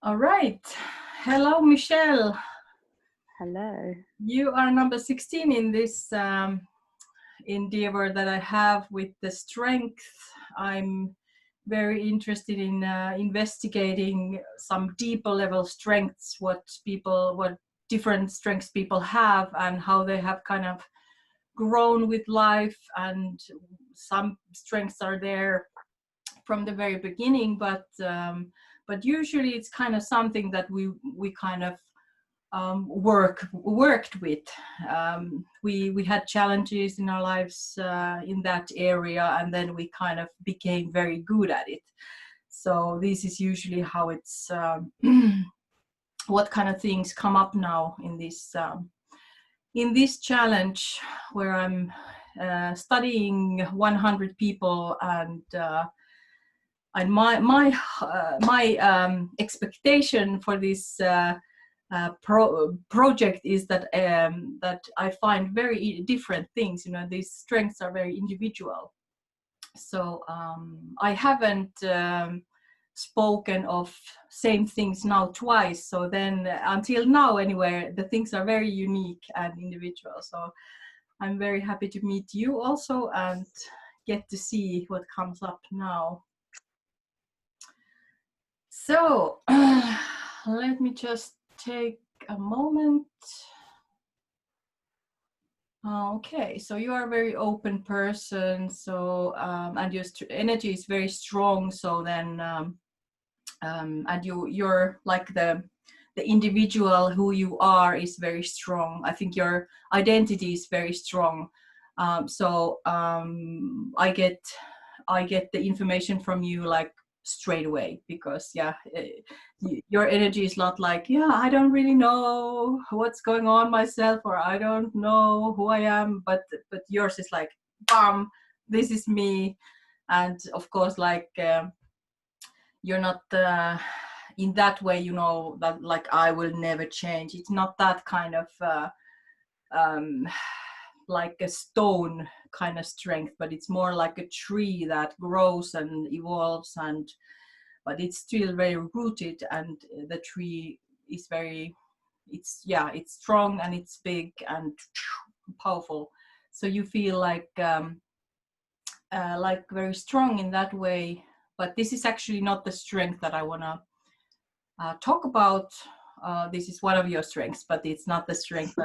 All right. Hello, Michelle. Hello. You are number 16 in this endeavor that I have with the strength. I'm very interested in investigating some deeper level strengths, what different strengths people have and how they have kind of grown with life. And some strengths are there from the very beginning, but usually it's kind of something that we kind of worked with. We had challenges in our lives in that area, and then we kind of became very good at it. So this is usually how it's what kind of things come up now in this challenge where I'm studying 100 people, and my expectation for this project is that I find very different things. These strengths are very individual. So I haven't spoken of same things now twice. So then until now, anyway, the things are very unique and individual. So I'm very happy to meet you also and get to see what comes up now. So let me just take a moment. Okay, so you are a very open person, so and your energy is very strong. So then, and you're like the individual who you are is very strong. I think your identity is very strong. So I get the information from you like straight away, because your energy is not like, I don't really know what's going on myself, or I don't know who I am, but yours is like, bam, this is me. And of course, like you're not in that way, that like I will never change. It's not that kind of like a stone kind of strength, but it's more like a tree that grows and evolves, but it's still very rooted, and the tree is it's strong and it's big and powerful. So you feel like very strong in that way. But this is actually not the strength that I want to talk about. This is one of your strengths, but it's not the strength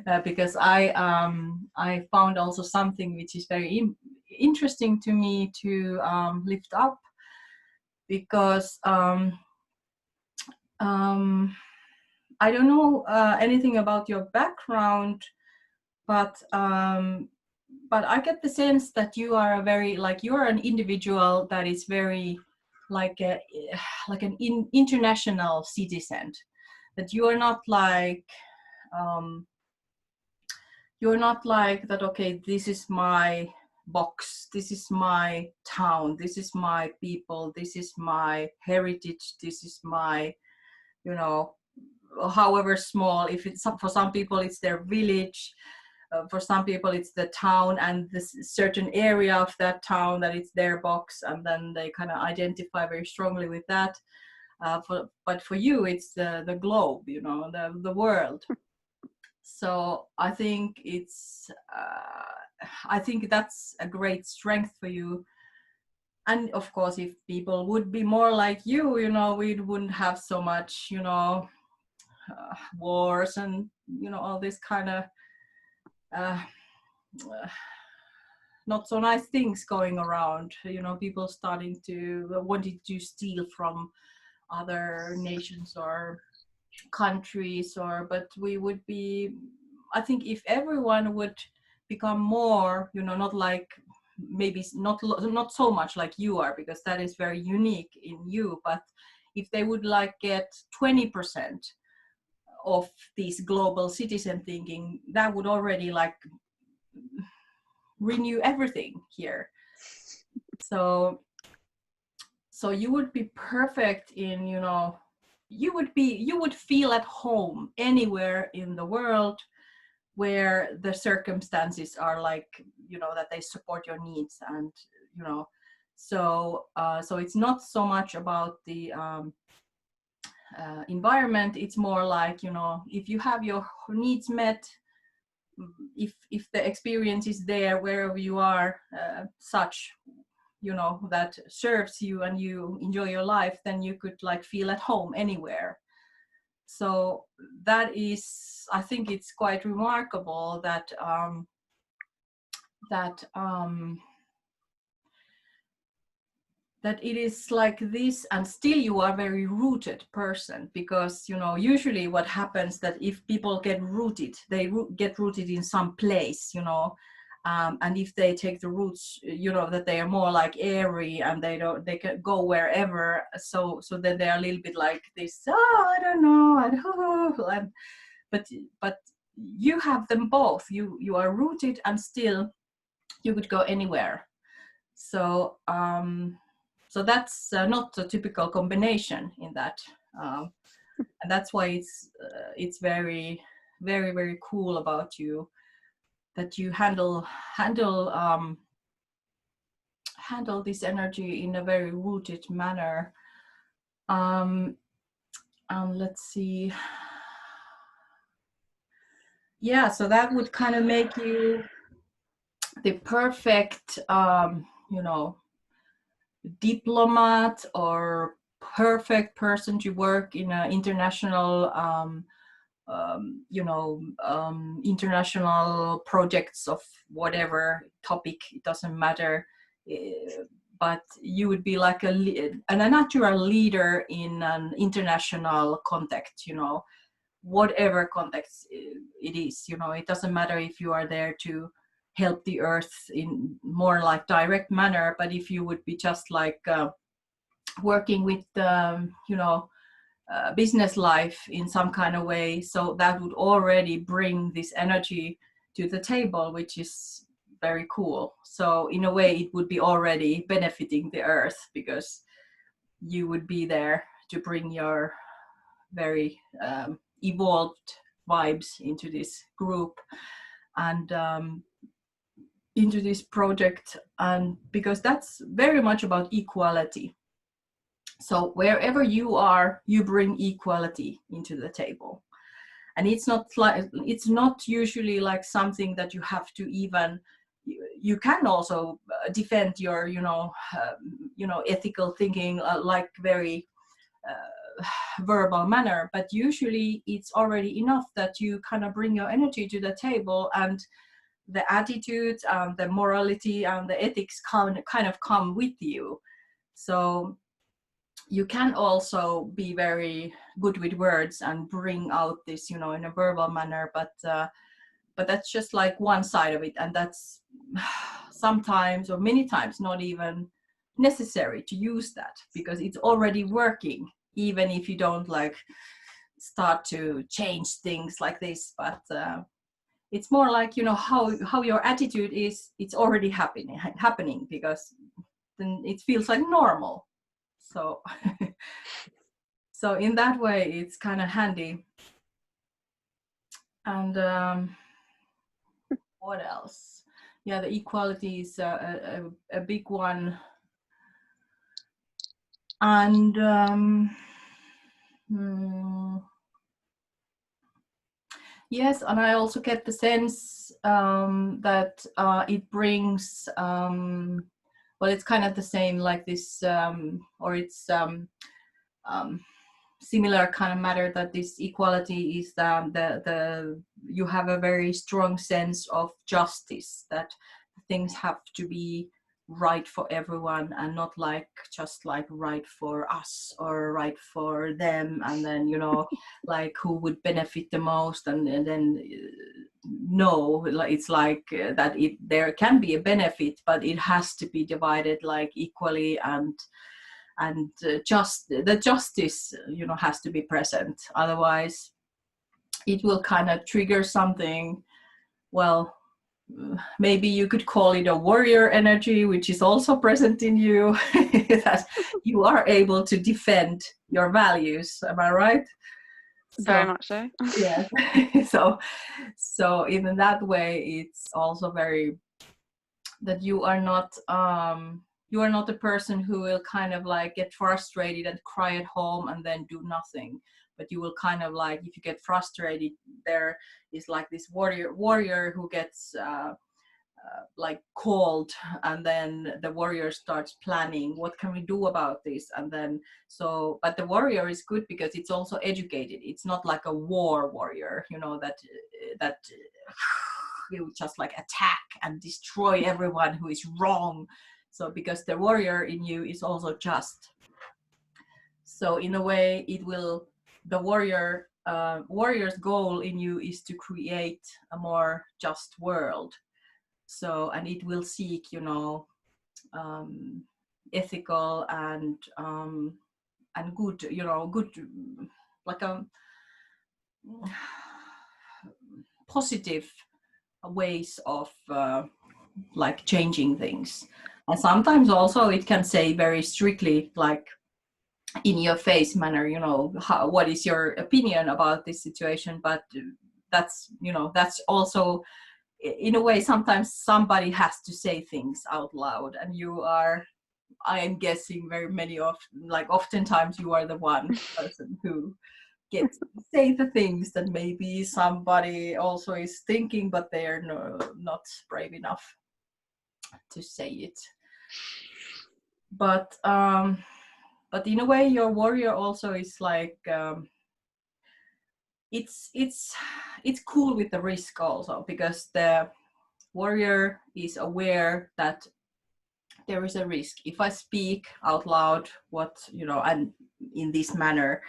that because I found also something which is very interesting to me to lift up, because I don't know anything about your background, but I get the sense that you are you're an individual that is very like an international citizen, that you are not like that, okay, this is my box, this is my town, this is my people, this is my heritage, this is my, however small, if it's for some people it's their village, for some people it's the town and this certain area of that town that it's their box, and then they kind of identify very strongly with that. But for you it's the globe, the world. So I think I think that's a great strength for you. And of course, if people would be more like you, we wouldn't have so much, wars and all this kind of not so nice things going around, people starting to wanting to steal from other nations or countries, but we would be, I think, if everyone would become more, not like, maybe not so much like you are, because that is very unique in you, but if they would like get 20% of this global citizen thinking, that would already like renew everything here. So you would be perfect in, you would feel at home anywhere in the world where the circumstances are like, that they support your needs. And so it's not so much about the environment, it's more like, if you have your needs met, if the experience is there wherever you are, such, that serves you and you enjoy your life, then you could like feel at home anywhere. So that is, I think it's quite remarkable that that it is like this, and still you are a very rooted person, because usually what happens that if people get rooted, they get rooted in some place, and if they take the roots, that they are more like airy and they can go wherever, so then they are a little bit like this, I don't know, but you have them both. You are rooted and still you could go anywhere. So so that's not a typical combination in that, and that's why it's very, very, very cool about you, that you handle this energy in a very rooted manner. And let's see. Yeah, so that would kind of make you the perfect, diplomat or perfect person to work in an international, international projects of whatever topic, it doesn't matter. But you would be like a natural leader in an international context, whatever context it is, it doesn't matter if you are there to help the earth in more like direct manner, but if you would be just like working with business life in some kind of way, so that would already bring this energy to the table, which is very cool. So in a way it would be already benefiting the earth, because you would be there to bring your very evolved vibes into this group and into this project, and because that's very much about equality. So wherever you are, you bring equality into the table, and it's not usually like something that you have to even. You can also defend your ethical thinking like very verbal manner, but usually it's already enough that you kind of bring your energy to the table, and the attitude, the morality and the ethics kind of come with you. So you can also be very good with words and bring out this, in a verbal manner, but that's just like one side of it, and that's sometimes or many times not even necessary to use that, because it's already working, even if you don't like start to change things like this. But it's more like, how your attitude is, it's already happening, because then it feels like normal. So so in that way it's kind of handy. And what else? Yeah, the equality is a big one. And yes, and I also get the sense that it brings, well, it's kind of the same like this, or it's similar kind of matter, that this equality is the you have a very strong sense of justice, that things have to be right for everyone, and not like just like right for us or right for them, and then like who would benefit the most, and then no, it's like that there can be a benefit, but it has to be divided like equally, and just the justice has to be present, otherwise it will kind of trigger something. Well, maybe you could call it a warrior energy, which is also present in you, that you are able to defend your values. Am I right? Very much so. Yeah. So in that way, it's also very that you are not you are not a person who will kind of like get frustrated and cry at home and then do nothing. But you will kind of like, if you get frustrated, there is like this warrior who gets like called, and then the warrior starts planning, what can we do about this? And then but the warrior is good because it's also educated. It's not like a warrior, you know, that you just like attack and destroy everyone who is wrong. So because the warrior in you is also just, so in a way the warrior's goal in you is to create a more just world. So, and it will seek, you know, ethical and good, you know, good, like a positive ways of like changing things. And sometimes also it can say very strictly, like in your face manner, you know, what is your opinion about this situation? But that's, you know, that's also, in a way, sometimes somebody has to say things out loud, and you are, I am guessing, very many of, like, oftentimes you are the one person who gets to say the things that maybe somebody also is thinking, but they are not brave enough to say it. But in a way, your warrior also is like, it's cool with the risk also, because the warrior is aware that there is a risk. If I speak out loud what, you know, and in this manner,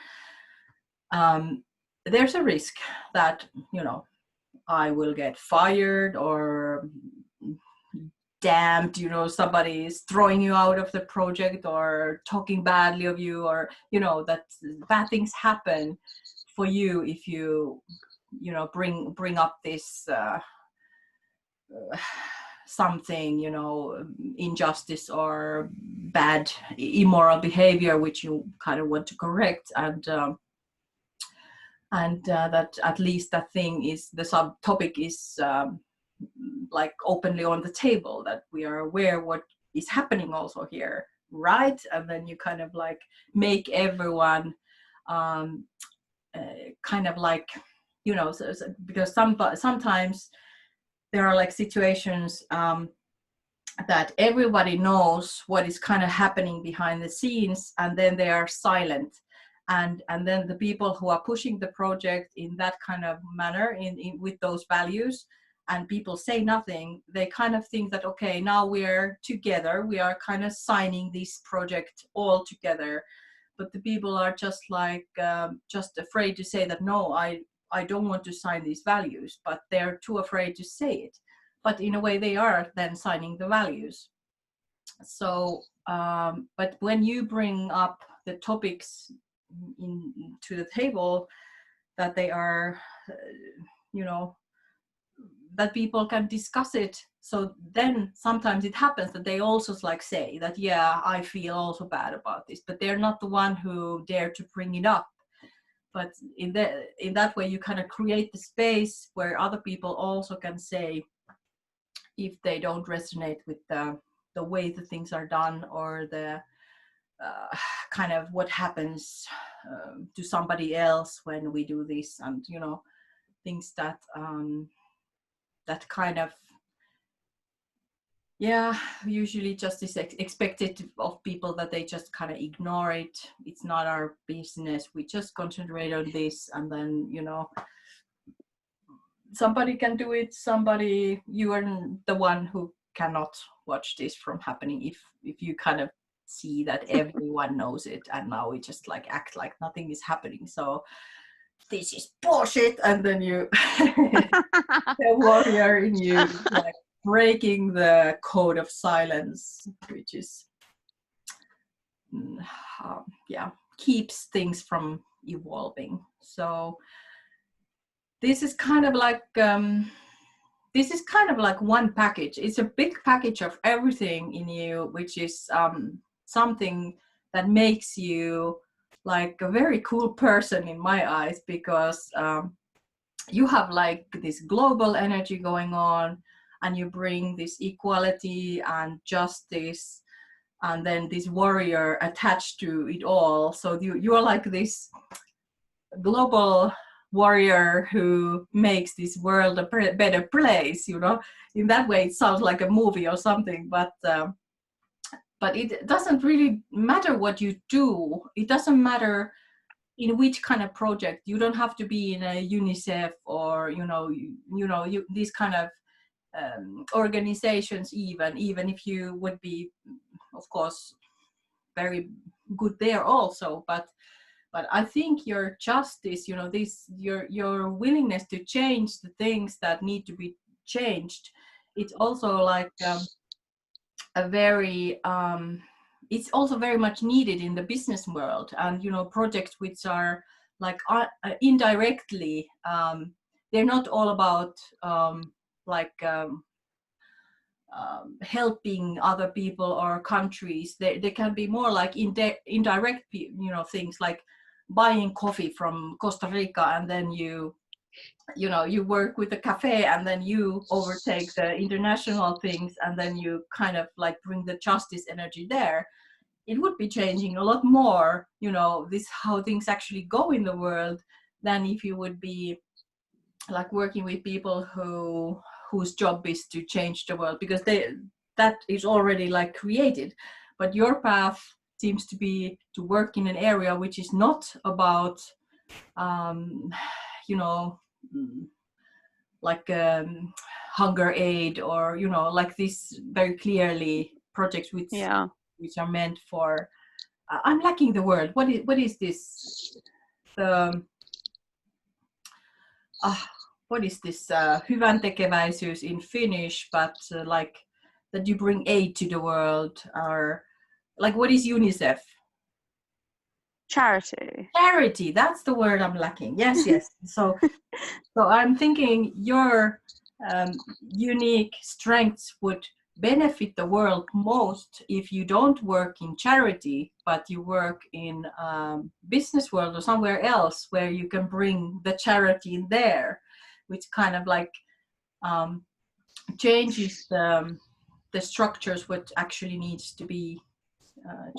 there's a risk that, you know, I will get fired or damned, you know, somebody is throwing you out of the project or talking badly of you, or, you know, that bad things happen for you if you know, bring up this something, you know, injustice or bad immoral behavior which you kind of want to correct. And that at least that thing is, the subtopic is like openly on the table, that we are aware what is happening also here, right? And then you kind of like make everyone kind of like, you know, because sometimes there are like situations that everybody knows what is kind of happening behind the scenes, and then they are silent. And then the people who are pushing the project in that kind of manner, with those values, and people say nothing, they kind of think that, okay, now we're together, we are kind of signing this project all together. But the people are just like, just afraid to say that, no, I don't want to sign these values, but they're too afraid to say it. But in a way, they are then signing the values. So, but when you bring up the topics to the table, that they are, you know, that people can discuss it. So then sometimes it happens that they also like say that, yeah, I feel also bad about this, but they're not the one who dare to bring it up. But in that way, you kind of create the space where other people also can say if they don't resonate with the way the things are done, or the kind of what happens to somebody else when we do this, and, you know, things that that kind of, yeah, usually just is expected of people, that they just kind of ignore it. It's not our business, we just concentrate on this. And then, you know, somebody can do it, you are the one who cannot watch this from happening if you kind of see that everyone knows it, and now we just like act like nothing is happening. So this is bullshit. And then you the warrior in you like breaking the code of silence, which is yeah, keeps things from evolving. So this is kind of like one package. It's a big package of everything in you, which is something that makes you like a very cool person in my eyes, because you have like this global energy going on, and you bring this equality and justice and then this warrior attached to it all. So you are like this global warrior who makes this world a better place, you know. In that way it sounds like a movie or something, but it doesn't really matter what you do. It doesn't matter in which kind of project. You don't have to be in a UNICEF or these kind of organizations. Even if you would be, of course, very good there also, but I think your justice, your willingness to change the things that need to be changed, it's also like a very it's also very much needed in the business world. And projects which are like indirectly, they're not all about helping other people or countries. They can be more like indirect things, like buying coffee from Costa Rica, and then you work with the cafe, and then you overtake the international things, and then you kind of like bring the justice energy there. It would be changing a lot more, this how things actually go in the world, than if you would be like working with people whose job is to change the world, because that is already like created. But your path seems to be to work in an area which is not about like hunger aid, or like this very clearly projects which are meant for I'm lacking the word. What is this, the what is this hyväntekeväisyys in Finnish, but like that you bring aid to the world, or like what is UNICEF? Charity, that's the word I'm lacking. Yes. So I'm thinking your unique strengths would benefit the world most if you don't work in charity, but you work in business world or somewhere else where you can bring the charity in there, which kind of like changes the structures what actually needs to be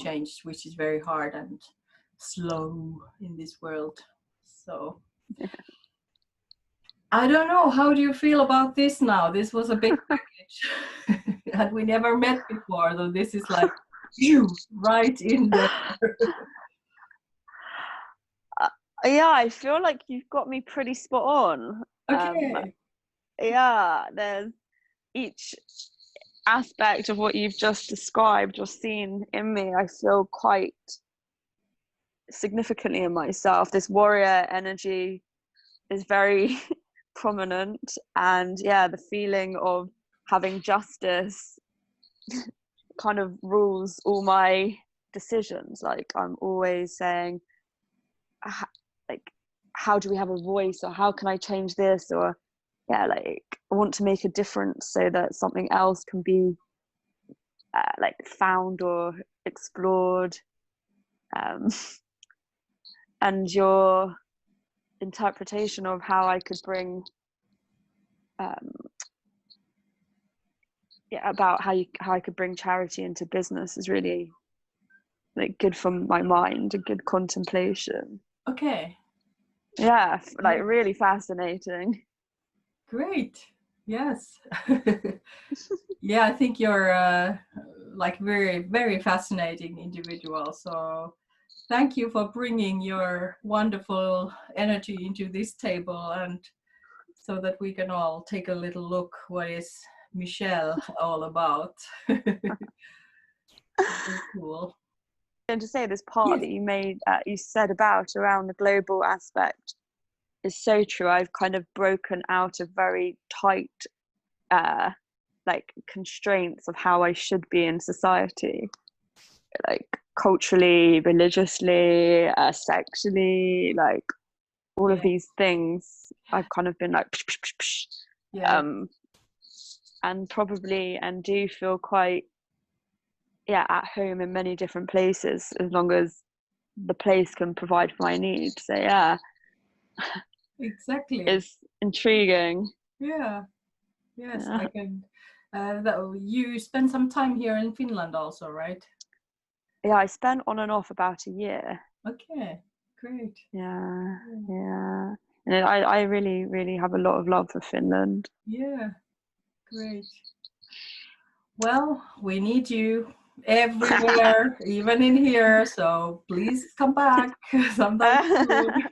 changed, which is very hard and slow in this world. So I don't know, how do you feel about this now? This was a big package and we never met before, though. This is like you right in there. Yeah, I feel like you've got me pretty spot on. Okay. There's each aspect of what you've just described or seen in me, I feel quite significantly in myself. This warrior energy is very prominent, and the feeling of having justice kind of rules all my decisions. Like I'm always saying, like, how do we have a voice, or how can I change this, or like I want to make a difference so that something else can be like found or explored. And your interpretation of how I could bring about how I could bring charity into business is really like good for my mind, a good contemplation. Okay. Like really fascinating. Great. Yes. I think you're like very, very fascinating individual. So thank you for bringing your wonderful energy into this table, and so that we can all take a little look what is Michelle all about. Cool. And to say this part that you made, you said about around the global aspect is so true. I've kind of broken out of very tight like constraints of how I should be in society, like culturally, religiously, sexually, like all of these things. I've kind of been like and probably and do feel quite at home in many different places, as long as the place can provide for my needs. So exactly, it's intriguing. I can. You spend some time here in Finland also, right? yeah, I spent on and off about a year. Okay, great. Yeah. And I really, really have a lot of love for Finland. Yeah, great. Well, we need you everywhere, even in here. So please come back sometime soon.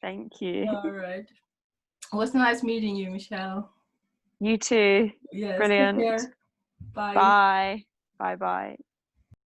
Thank you. All right. It was nice meeting you, Michelle. You too. Yes, take Brilliant. care. Bye. Bye. Bye.